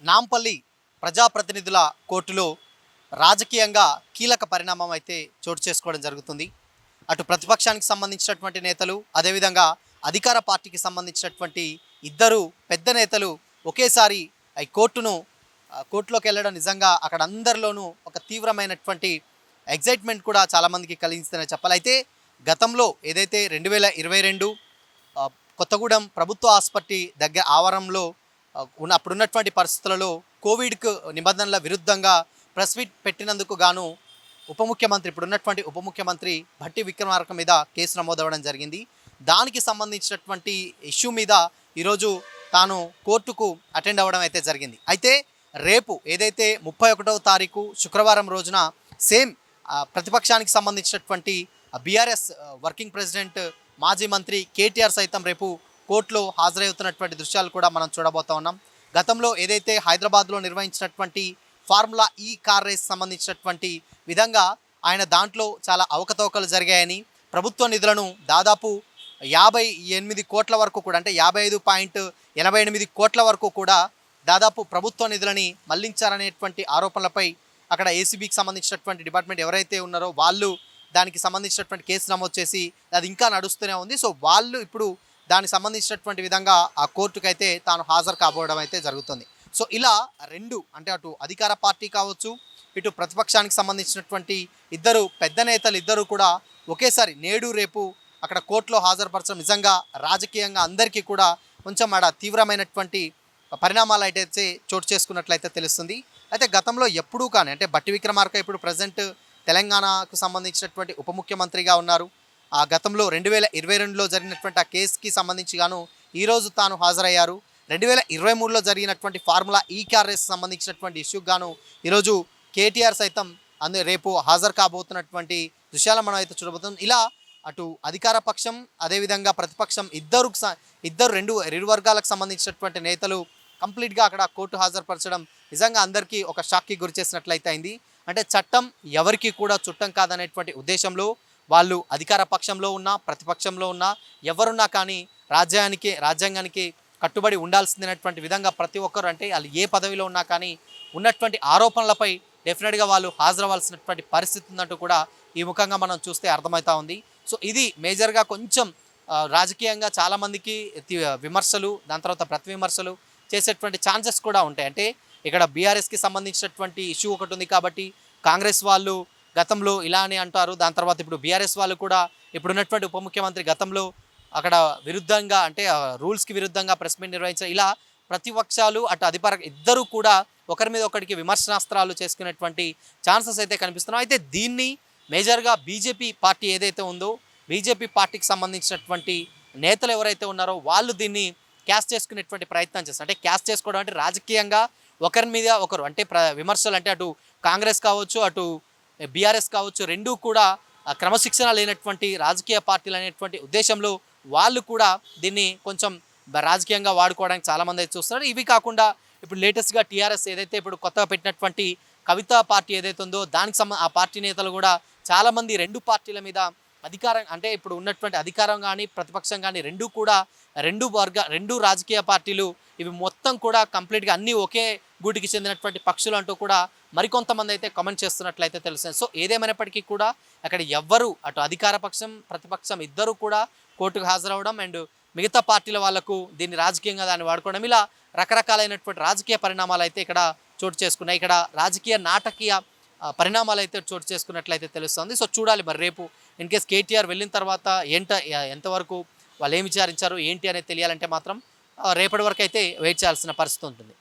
నాంపల్లి ప్రజాప్రతినిధుల కోర్టులో రాజకీయంగా కీలక పరిణామం అయితే చోటు చేసుకోవడం జరుగుతుంది. అటు ప్రతిపక్షానికి సంబంధించినటువంటి నేతలు, అదేవిధంగా అధికార పార్టీకి సంబంధించినటువంటి ఇద్దరు పెద్ద నేతలు ఒకేసారి ఈ కోర్టులోకి వెళ్ళడం నిజంగా అక్కడ అందరిలోనూ ఒక తీవ్రమైనటువంటి ఎగ్జైట్మెంట్ కూడా చాలామందికి కలిగిస్తుందని చెప్పాలి. అయితే గతంలో ఏదైతే 2022 కొత్తగూడెం ప్రభుత్వ ఆసుపత్రి దగ్గర ఆవరణలో అప్పుడున్నటువంటి పరిస్థితులలో కోవిడ్కు నిబంధనల విరుద్ధంగా ప్రెస్ మీట్ పెట్టినందుకు గాను ఇప్పుడున్నటువంటి ఉప ముఖ్యమంత్రి భట్టి విక్రమార్క మీద కేసు నమోదవడం జరిగింది. దానికి సంబంధించినటువంటి ఇష్యూ మీద ఈరోజు తాను కోర్టుకు అటెండ్ అవ్వడం అయితే జరిగింది. అయితే రేపు ఏదైతే 31వ తారీఖు శుక్రవారం రోజున సేమ్ ప్రతిపక్షానికి సంబంధించినటువంటి బీఆర్ఎస్ వర్కింగ్ ప్రెసిడెంట్ మాజీ మంత్రి కేటీఆర్ సైతం రేపు కోర్టులో హాజరవుతున్నటువంటి దృశ్యాలు కూడా మనం చూడబోతా ఉన్నాం. గతంలో ఏదైతే హైదరాబాద్లో నిర్వహించినటువంటి ఫార్ములా ఈ కార్ రేస్ సంబంధించినటువంటి విధంగా ఆయన దాంట్లో చాలా అవకతవకలు జరిగాయని, ప్రభుత్వ నిధులను దాదాపు 58 కోట్ల వరకు కూడా, అంటే 55.88 కోట్ల వరకు కూడా దాదాపు ప్రభుత్వ నిధులని మళ్లించారనేటువంటి ఆరోపణలపై అక్కడ ఏసీబీకి సంబంధించినటువంటి డిపార్ట్మెంట్ ఎవరైతే ఉన్నారో వాళ్ళు దానికి సంబంధించినటువంటి కేసు నమోదు చేసి అది ఇంకా నడుస్తూనే ఉంది. సో వాళ్ళు ఇప్పుడు దానికి సంబంధించినటువంటి విధంగా ఆ కోర్టుకైతే తాను హాజరు కాబోవడం అయితే జరుగుతుంది. సో ఇలా రెండు, అంటే అటు అధికార పార్టీ కావచ్చు, ఇటు ప్రతిపక్షానికి సంబంధించినటువంటి ఇద్దరు పెద్ద నేతలు ఇద్దరు కూడా ఒకేసారి నేడు రేపు అక్కడ కోర్టులో హాజరుపరచడం నిజంగా రాజకీయంగా అందరికీ కూడా కొంచెం తీవ్రమైనటువంటి పరిణామాలు అయితే చోటు చేసుకున్నట్లయితే తెలుస్తుంది. అయితే గతంలో ఎప్పుడూ కానీ, అంటే భట్టి విక్రమార్క ఇప్పుడు ప్రజెంట్ తెలంగాణకు సంబంధించినటువంటి ఉప ముఖ్యమంత్రిగా ఉన్నారు. ఆ గతంలో 2022లో జరిగినటువంటి ఆ కేసుకి సంబంధించి గాను ఈరోజు తాను హాజరయ్యారు. 2023లో జరిగినటువంటి ఫార్ములా ఈ కార్ రేస్ సంబంధించినటువంటి ఇష్యూకి గాను ఈరోజు కేటీఆర్ సైతం రేపు హాజరు కాబోతున్నటువంటి దృశ్యాలను మనం అయితే చూడబోతున్నాం. ఇలా అటు అధికార పక్షం అదేవిధంగా ప్రతిపక్షం ఇరు వర్గాలకు సంబంధించినటువంటి నేతలు కంప్లీట్గా అక్కడ కోర్టు హాజరుపరచడం నిజంగా అందరికీ ఒక షాక్కి గురి చేసినట్లయితే అయింది. అంటే చట్టం ఎవరికి కూడా చుట్టం కాదనేటువంటి ఉద్దేశంలో వాళ్ళు అధికార పక్షంలో ఉన్నా ప్రతిపక్షంలో ఉన్నా ఎవరున్నా కానీ రాజ్యాంగానికి కట్టుబడి ఉండాల్సిందనేటువంటి విధంగా ప్రతి ఒక్కరు, అంటే వాళ్ళు ఏ పదవిలో ఉన్నా కానీ ఉన్నటువంటి ఆరోపణలపై డెఫినెట్గా వాళ్ళు హాజరవ్వాల్సినటువంటి పరిస్థితి ఉందంటూ కూడా ఈ ముఖంగా మనం చూస్తే అర్థమవుతా ఉంది. సో ఇది మేజర్గా కొంచెం రాజకీయంగా చాలామందికి విమర్శలు, దాని తర్వాత ప్రతి విమర్శలు చేసేటువంటి ఛాన్సెస్ కూడా ఉంటాయి. అంటే ఇక్కడ బీఆర్ఎస్కి సంబంధించినటువంటి ఇష్యూ ఒకటి ఉంది కాబట్టి కాంగ్రెస్ వాళ్ళు గతంలో ఇలా అని అంటారు. దాని తర్వాత ఇప్పుడు బీఆర్ఎస్ వాళ్ళు కూడా ఇప్పుడున్నటువంటి ఉప ముఖ్యమంత్రి గతంలో అక్కడ విరుద్ధంగా, అంటే రూల్స్కి విరుద్ధంగా ప్రెస్ మీట్ నిర్వహించారు. ఇలా ప్రతిపక్షాలు అటు అధికార ఇద్దరు కూడా ఒకరి మీద ఒకరికి విమర్శనాస్త్రాలు చేసుకునేటువంటి ఛాన్సెస్ అయితే కనిపిస్తున్నాయి. అయితే దీన్ని మేజర్గా బీజేపీ పార్టీ ఏదైతే ఉందో, బీజేపీ పార్టీకి సంబంధించినటువంటి నేతలు ఎవరైతే ఉన్నారో వాళ్ళు దీన్ని క్యాష్ చేసుకునేటువంటి ప్రయత్నం చేస్తారు. అంటే క్యాష్ చేసుకోవడం అంటే రాజకీయంగా ఒకరి మీద ఒకరు, అంటే విమర్శలు, అంటే అటు కాంగ్రెస్ కావచ్చు అటు బీఆర్ఎస్ కావచ్చు రెండూ కూడా క్రమశిక్షణ లేనటువంటి రాజకీయ పార్టీలు అనేటువంటి ఉద్దేశంలో వాళ్ళు కూడా దీన్ని కొంచెం రాజకీయంగా వాడుకోవడానికి చాలామంది అయితే చూస్తున్నారు. ఇవి కాకుండా ఇప్పుడు లేటెస్ట్గా టీఆర్ఎస్ ఏదైతే ఇప్పుడు కొత్తగా పెట్టినటువంటి కవిత పార్టీ ఏదైతే ఉందో దానికి ఆ పార్టీ నేతలు కూడా చాలామంది రెండు పార్టీల మీద అధికారం, అంటే ఇప్పుడు ఉన్నటువంటి అధికారం కానీ ప్రతిపక్షం కానీ రెండు రాజకీయ పార్టీలు ఇవి మొత్తం కూడా కంప్లీట్గా అన్నీ ఒకే గూటికి చెందినటువంటి పక్షులు అంటూ కూడా మరికొంతమంది అయితే కామెంట్ చేస్తున్నట్లయితే తెలుస్తుంది. సో ఏదేమైనప్పటికీ కూడా అక్కడ ఎవ్వరు, అటు అధికార పక్షం ప్రతిపక్షం ఇద్దరు కూడా కోర్టుకు హాజరవడం అండ్ మిగతా పార్టీల వాళ్లకు దీన్ని రాజకీయంగా దాన్ని వాడుకోవడం, ఇలా రకరకాలైనటువంటి రాజకీయ పరిణామాలు అయితే ఇక్కడ చోటు చేసుకున్నాయి. ఇక్కడ రాజకీయ నాటకీయ పరిణామాలు అయితే చోటు చేసుకున్నట్లయితే తెలుస్తుంది. సో చూడాలి మరి రేపు ఇన్ కేస్ కేటీఆర్ వెళ్ళిన తర్వాత ఎంతవరకు వాళ్ళు ఏం విచారించారు ఏంటి అనేది తెలియాలంటే మాత్రం రేపటి వరకు అయితే వెయిట్ చేయాల్సిన పరిస్థితి ఉంటుంది.